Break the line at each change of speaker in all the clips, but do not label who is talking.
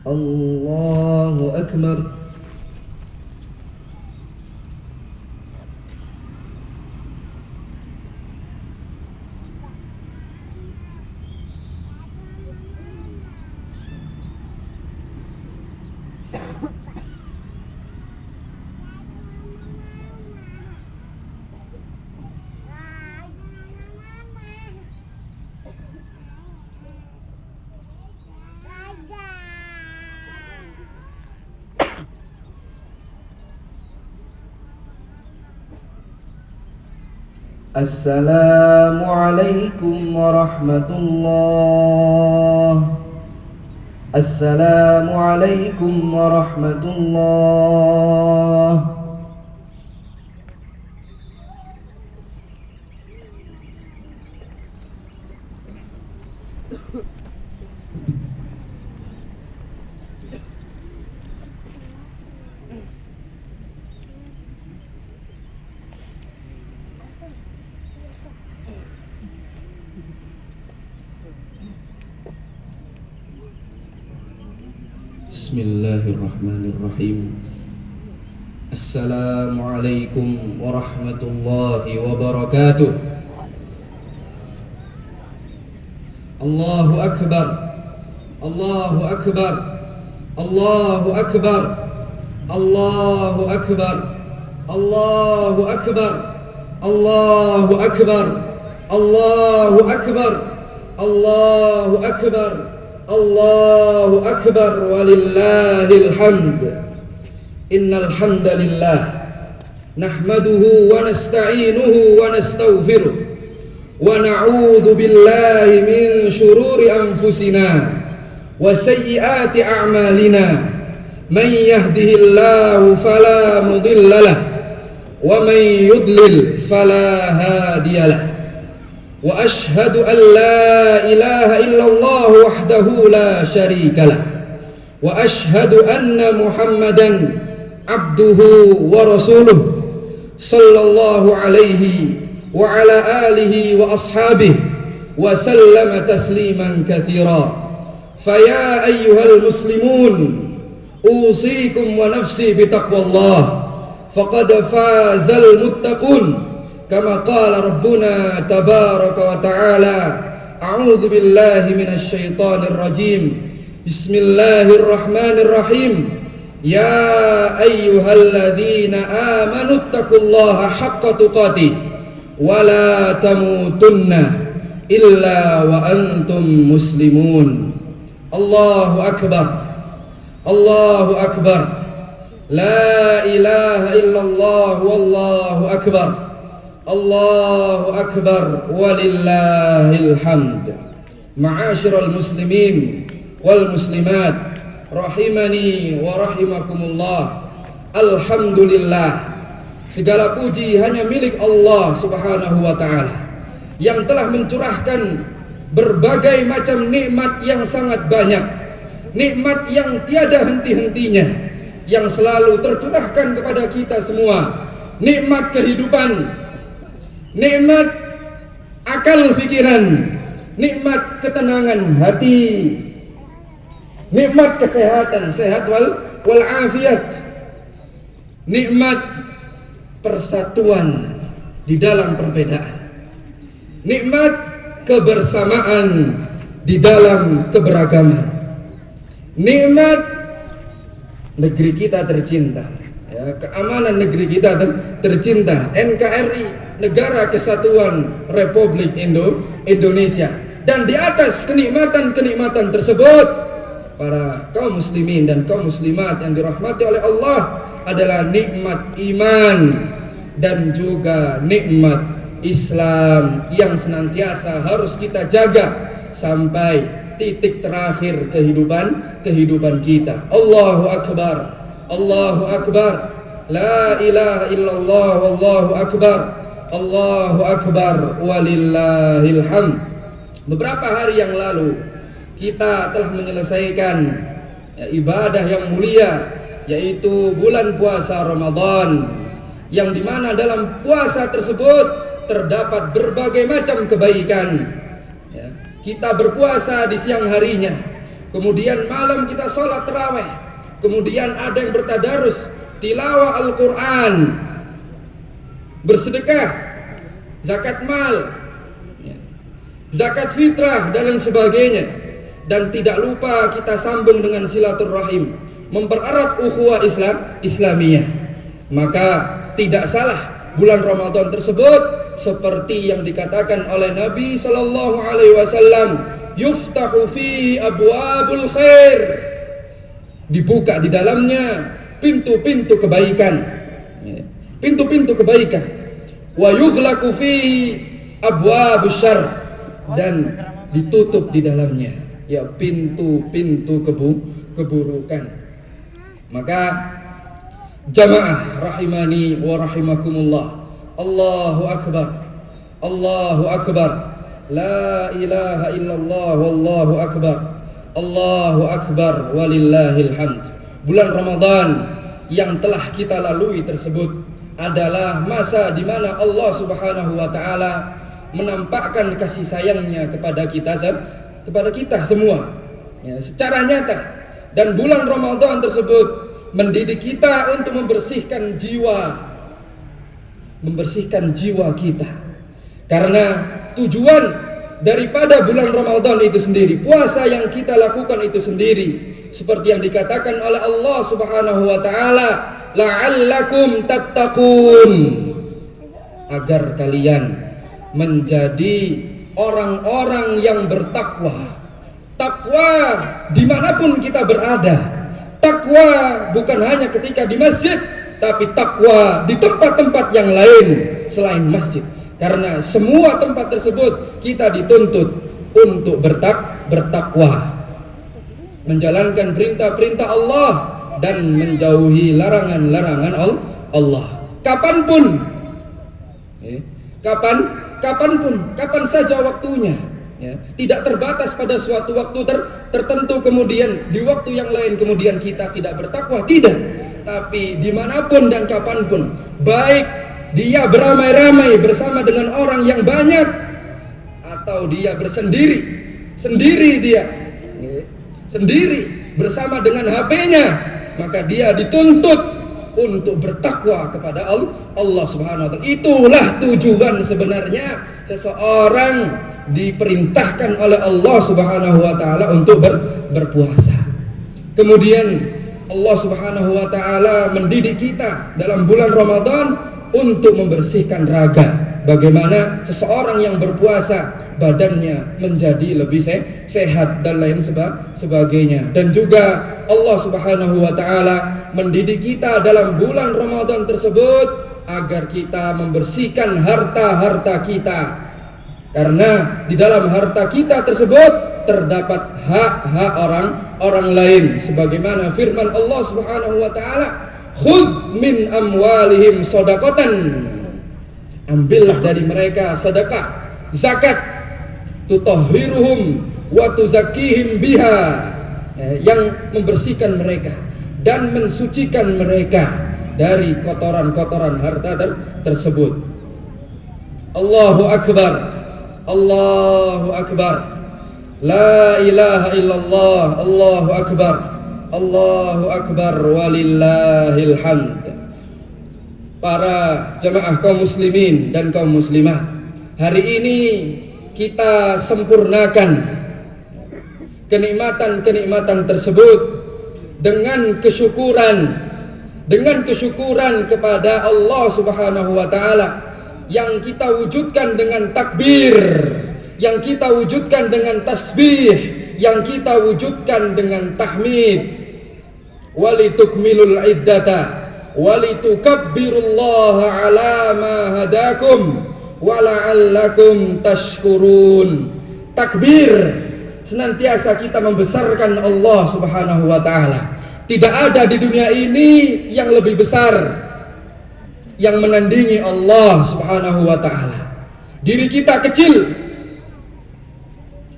الله أكبر. السلام عليكم ورحمة الله. السلام عليكم ورحمة الله. Bismillahirrahmanirrahim. Assalamualaikum warahmatullahi wabarakatuh. Allahu akbar. Allahu akbar. Allahu akbar. Allahu akbar. Allahu akbar. Allahu akbar. Allahu akbar. Allahu akbar. Allahu akbar walillahil hamd. Innal hamdalillah nahmaduhu wa nasta'inuhu wa nastaghfiruh wa na'udzu billahi min shururi anfusina wa sayyiati a'malina. Man yahdihillahu fala mudhillalah wa man yudlil fala hadiyalah. Wa ashhadu an la ilaha illallah wahdahu la syarika lah. Wa ashhadu anna Muhammadan abduhu wa rasuluh sallallahu alaihi wa ala alihi wa ashabihi wa sallama tasliman katsira. Faya ayyuhal muslimun usikum wa nafsi bitaqwallah faqad fazal muttaqun. Kama qala Rabbuna tabaraka wa ta'ala, a'udzu billahi minasy syaithanir rajim. Bismillahirrahmanirrahim. Ya ayyuhalladzina amanu taqullaha haqqa tuqatih wa la tamutunna illa wa antum muslimun. Allahu akbar. Allahu akbar. La ilaha illallah wallahu akbar. Allahu akbar walillahil hamd. Ma'asyiral muslimin wal muslimat rahimani wa rahimakumullah. Alhamdulillah, segala puji hanya milik Allah Subhanahu wa taala yang telah mencurahkan berbagai macam nikmat yang sangat banyak, nikmat yang tiada henti-hentinya yang selalu tercurahkan kepada kita semua. Nikmat kehidupan, nikmat akal pikiran, nikmat ketenangan hati, nikmat kesehatan, sehat wal afiat, nikmat persatuan di dalam perbedaan, nikmat kebersamaan di dalam keberagaman, nikmat negeri kita tercinta, ya, keamanan negeri kita tercinta, NKRI, Negara Kesatuan Republik Indonesia. Dan di atas kenikmatan-kenikmatan tersebut, para kaum muslimin dan kaum muslimat yang dirahmati oleh Allah adalah nikmat iman dan juga nikmat Islam yang senantiasa harus kita jaga sampai titik terakhir kehidupan kita. Allahu akbar. Allahu akbar. La ilaha illallah wallahu akbar. Allahu akbar walillahil hamd. Beberapa hari yang lalu kita telah menyelesaikan ibadah yang mulia, yaitu bulan puasa Ramadan, yang dimana dalam puasa tersebut terdapat berbagai macam kebaikan. Kita berpuasa di siang harinya, kemudian malam kita sholat tarawih, kemudian ada yang bertadarus, tilawah Al-Quran, bersedekah, zakat mal, zakat fitrah dan lain sebagainya. Dan tidak lupa kita sambung dengan silaturahim, mempererat ukhuwah Islamiyah. Maka tidak salah bulan Ramadan tersebut seperti yang dikatakan oleh Nabi sallallahu alaihi wasallam, yuftahu fihi abwabul khair, dibuka di dalamnya pintu-pintu kebaikan, pintu-pintu kebaikan, wa yughlaqu fihi abwabus syarr, dan ditutup di dalamnya ya pintu-pintu keburukan. Maka jamaah rahimani wa rahimakumullah, Allahu akbar, Allahu akbar, la ilaha illallah, wallahu akbar, Allahu akbar, walillahil hamd. Bulan Ramadan yang telah kita lalui tersebut adalah masa di mana Allah Subhanahu wa taala menampakkan kasih sayangnya kepada kita semua ya, secara nyata. Dan bulan Ramadan tersebut mendidik kita untuk membersihkan jiwa kita. Karena tujuan daripada bulan Ramadan itu sendiri, puasa yang kita lakukan itu sendiri, seperti yang dikatakan oleh Allah Subhanahu wa taala, la'allakum tattaqun, agar kalian menjadi orang-orang yang bertakwa. Takwa dimanapun kita berada. Takwa bukan hanya ketika di masjid, tapi takwa di tempat-tempat yang lain selain masjid. Karena semua tempat tersebut kita dituntut untuk bertakwa, menjalankan perintah-perintah Allah dan menjauhi larangan-larangan Allah. Kapan saja waktunya, ya, tidak terbatas pada suatu waktu tertentu, kemudian di waktu yang lain kemudian kita tidak bertakwa, tidak. Tapi dimanapun dan kapanpun, baik dia beramai-ramai bersama dengan orang yang banyak, atau dia sendiri bersama dengan HP-nya, maka dia dituntut untuk bertakwa kepada Allah Subhanahu wa taala. Itulah tujuan sebenarnya seseorang diperintahkan oleh Allah Subhanahu wa taala untuk berpuasa. Kemudian Allah Subhanahu wa taala mendidik kita dalam bulan Ramadan untuk membersihkan raga. Bagaimana seseorang yang berpuasa badannya menjadi lebih sehat dan lain sebagainya. Dan juga Allah Subhanahu wa taala mendidik kita dalam bulan Ramadan tersebut agar kita membersihkan harta-harta kita. Karena di dalam harta kita tersebut terdapat hak-hak orang lain, sebagaimana firman Allah Subhanahu wa taala, khudh min amwalihim shadaqatan, ambillah dari mereka sedekah, zakat, tutahhiruhum wa tuzakkihim biha, yang membersihkan mereka dan mensucikan mereka dari kotoran-kotoran harta tersebut. Allahu akbar, Allahu akbar, la ilaha illallah, Allahu akbar, Allahu akbar, walillahil hamd. Para jemaah kaum muslimin dan kaum muslimah, hari ini kita sempurnakan kenikmatan-kenikmatan tersebut dengan kesyukuran kepada Allah Subhanahu wa taala, yang kita wujudkan dengan takbir, yang kita wujudkan dengan tasbih, yang kita wujudkan dengan tahmid. Walitukmilul iddata walitukabbirullaha ala ma hadakum wala'allakum tashkurun. Takbir, senantiasa kita membesarkan Allah Subhanahu wa taala. Tidak ada di dunia ini yang lebih besar yang menandingi Allah Subhanahu wa taala. Diri kita kecil,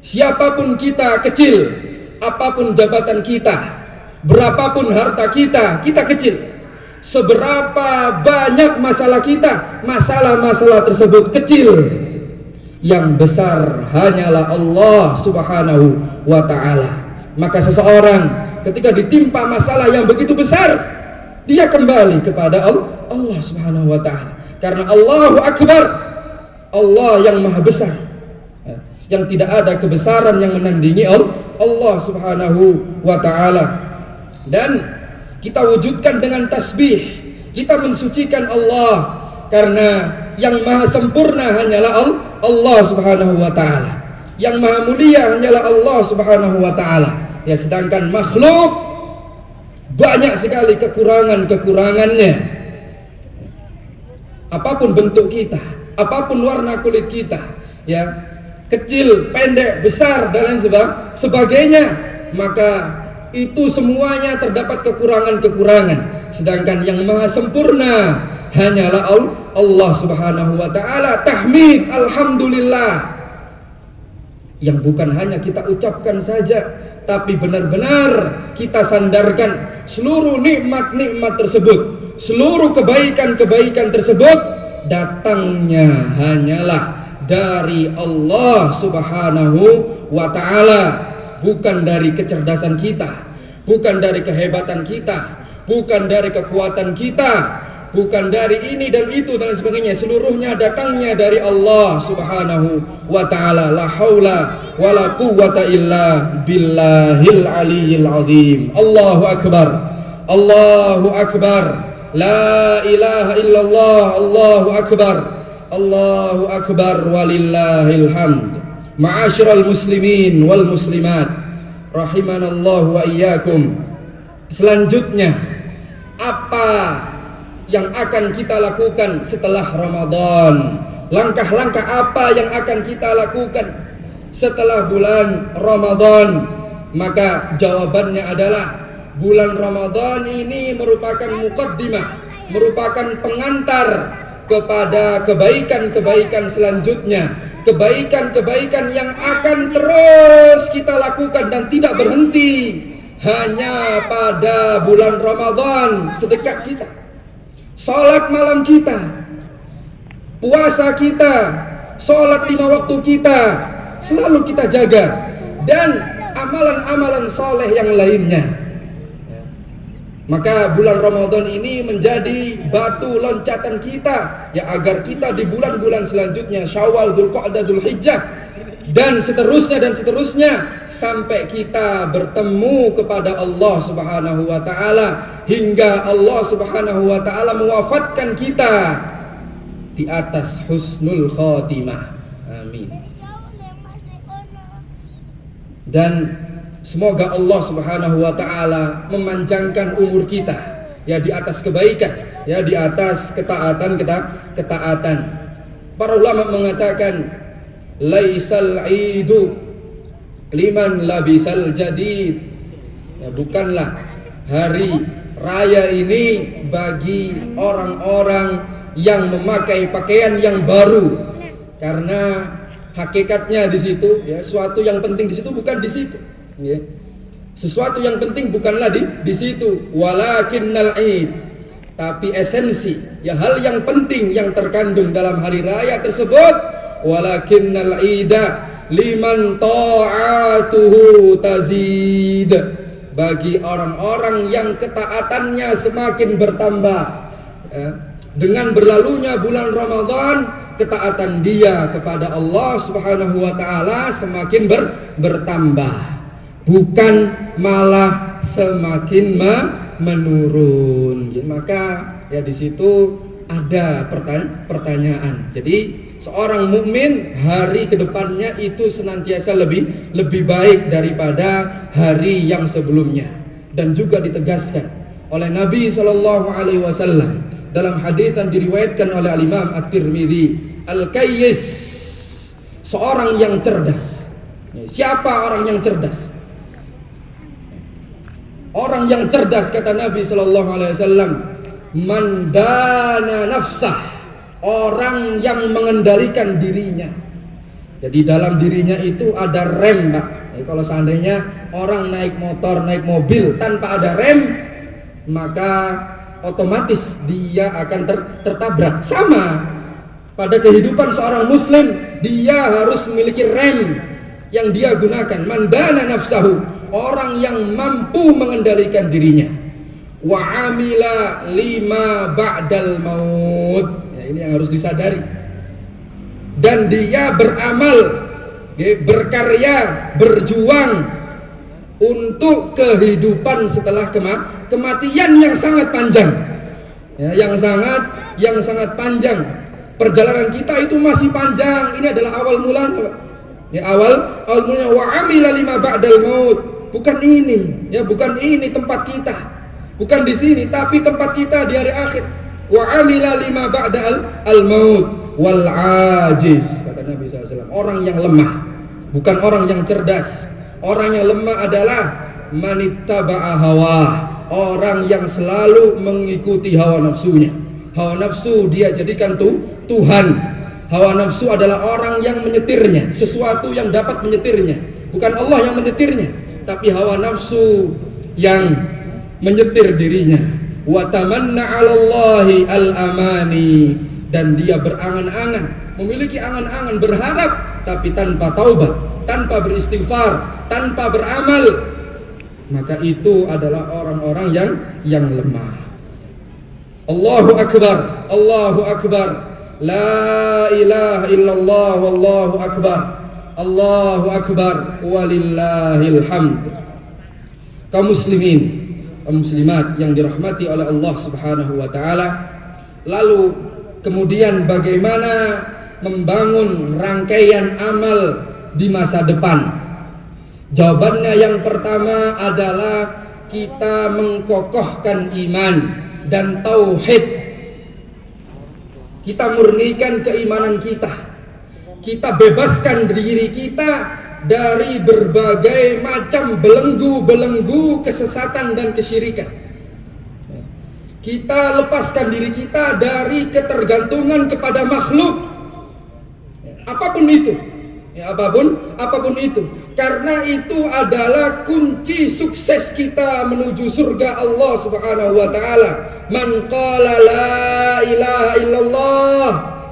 siapapun kita kecil, apapun jabatan kita, berapapun harta kita, kita kecil. Seberapa banyak masalah kita, masalah-masalah tersebut kecil. Yang besar hanyalah Allah Subhanahu wa ta'ala. Maka seseorang ketika ditimpa masalah yang begitu besar, dia kembali kepada Allah Subhanahu wa ta'ala. Karena Allahu Akbar, Allah yang maha besar, yang tidak ada kebesaran yang menandingi Allah Subhanahu wa ta'ala. Dan kita wujudkan dengan tasbih, kita mensucikan Allah, karena yang maha sempurna hanyalah Allah Subhanahu wa ta'ala, yang maha mulia hanyalah Allah Subhanahu wa ta'ala. Ya, sedangkan makhluk banyak sekali kekurangannya. Apapun bentuk kita, apapun warna kulit kita, ya, kecil, pendek, besar, dan lain sebagainya, maka itu semuanya terdapat kekurangan-kekurangan. Sedangkan yang maha sempurna hanyalah Allah Subhanahu wa ta'ala. Tahmid, alhamdulillah, yang bukan hanya kita ucapkan saja, tapi benar-benar kita sandarkan seluruh nikmat-nikmat tersebut, seluruh kebaikan-kebaikan tersebut datangnya hanyalah dari Allah Subhanahu wa ta'ala, bukan dari kecerdasan kita, bukan dari kehebatan kita, bukan dari kekuatan kita, bukan dari ini dan itu dan sebagainya. Seluruhnya datangnya dari Allah Subhanahu wa ta'ala. La haula wala quwwata illa billahil aliyyil azim. Allahu akbar, Allahu akbar, la ilaha illallah, Allahu akbar, Allahu akbar, walillahil hamd. Ma'asyiral muslimin wal muslimat, rahimanallahu wa iyyakum. Selanjutnya, apa yang akan kita lakukan setelah Ramadan? Langkah-langkah apa yang akan kita lakukan setelah bulan Ramadan? Maka jawabannya adalah bulan Ramadan ini merupakan muqaddimah, merupakan pengantar kepada kebaikan-kebaikan selanjutnya, kebaikan-kebaikan yang akan terus kita lakukan dan tidak berhenti hanya pada bulan Ramadan. Sedekah kita, salat malam kita, puasa kita, salat 5 waktu kita selalu kita jaga, dan amalan-amalan soleh yang lainnya. Maka bulan Ramadan ini menjadi batu loncatan kita, ya, agar kita di bulan-bulan selanjutnya, Syawal, Dzulqa'dah, Dzulhijjah, dan seterusnya sampai kita bertemu kepada Allah Subhanahu wa ta'ala, hingga Allah Subhanahu wa ta'ala mewafatkan kita di atas husnul khotimah. Amin. Dan semoga Allah Subhanahu wa ta'ala memanjangkan umur kita, ya, di atas kebaikan, ya, di atas ketaatan. Para ulama mengatakan, laisal idu liman labisal jadid, ya, bukanlah hari raya ini bagi orang-orang yang memakai pakaian yang baru, karena hakikatnya di situ, ya, sesuatu yang penting di situ bukan di situ, ya. Sesuatu yang penting bukanlah di situ, walakinnal id, tapi esensi, ya, hal yang penting yang terkandung dalam hari raya tersebut, walakinnal ida liman ta'atuhu tazid, bagi orang-orang yang ketaatannya semakin bertambah, ya. Dengan berlalunya bulan Ramadan, ketaatan dia kepada Allah Subhanahu wa ta'ala semakin bertambah, bukan malah semakin menurun. Maka, ya, di situ ada pertanyaan. Jadi seorang mukmin hari kedepannya itu senantiasa lebih baik daripada hari yang sebelumnya. Dan juga ditegaskan oleh Nabi SAW dalam hadits yang diriwayatkan oleh Al-Imam At-Tirmidzi, Al-Kayyis, seorang yang cerdas. Siapa orang yang cerdas? Orang yang cerdas, kata Nabi SAW, man dana nafsah, orang yang mengendalikan dirinya. Jadi dalam dirinya itu ada rem, Pak. Jadi kalau seandainya orang naik motor, naik mobil tanpa ada rem, maka otomatis dia akan tertabrak. Sama pada kehidupan seorang muslim, dia harus memiliki rem yang dia gunakan. Man dana nafsahu, orang yang mampu mengendalikan dirinya. Wa amila lima ba'dal maut. Ya, ini yang harus disadari. Dan dia beramal, berkarya, berjuang untuk kehidupan setelah kematian yang sangat panjang. Ya, yang sangat panjang. Perjalanan kita itu masih panjang. Ini adalah awal mulanya. Ya, awal mulanya wa amila lima ba'dal maut. Bukan ini, ya, bukan ini tempat kita. Bukan di sini, tapi tempat kita di hari akhir. Wa amila lima ba'dal maut wal ajiz, kata Nabi SAW. Orang yang lemah, bukan orang yang cerdas. Orang yang lemah adalah manittaba'a hawa, orang yang selalu mengikuti hawa nafsunya. Hawa nafsu dia jadikan Tuhan. Hawa nafsu adalah orang yang menyetirnya, sesuatu yang dapat menyetirnya. Bukan Allah yang menyetirnya, tapi hawa nafsu yang menyetir dirinya. Wa tamanna 'alallahi al-amani, dan dia berangan-angan, memiliki angan-angan, berharap, tapi tanpa taubat, tanpa beristighfar, tanpa beramal. Maka itu adalah orang-orang yang lemah. Allahu akbar, Allahu akbar, la ilaha illallah, wallahu akbar, Allahu akbar, walillahil hamd. Kaum muslimin, kaum muslimat yang dirahmati oleh Allah Subhanahu wa taala. Lalu kemudian bagaimana membangun rangkaian amal di masa depan? Jawabannya yang pertama adalah kita mengkokohkan iman dan tauhid. Kita murnikan keimanan kita. Kita bebaskan diri kita dari berbagai macam belenggu-belenggu kesesatan dan kesyirikan. Kita lepaskan diri kita dari ketergantungan kepada makhluk, apapun itu. Ya, apapun itu, karena itu adalah kunci sukses kita menuju surga Allah Subhanahu wa taala. Man qala la ilaha illallah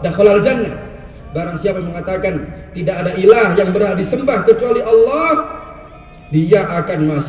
dakhalal jannah. Barang siapa yang mengatakan tidak ada ilah yang berhak disembah kecuali Allah, dia akan masuk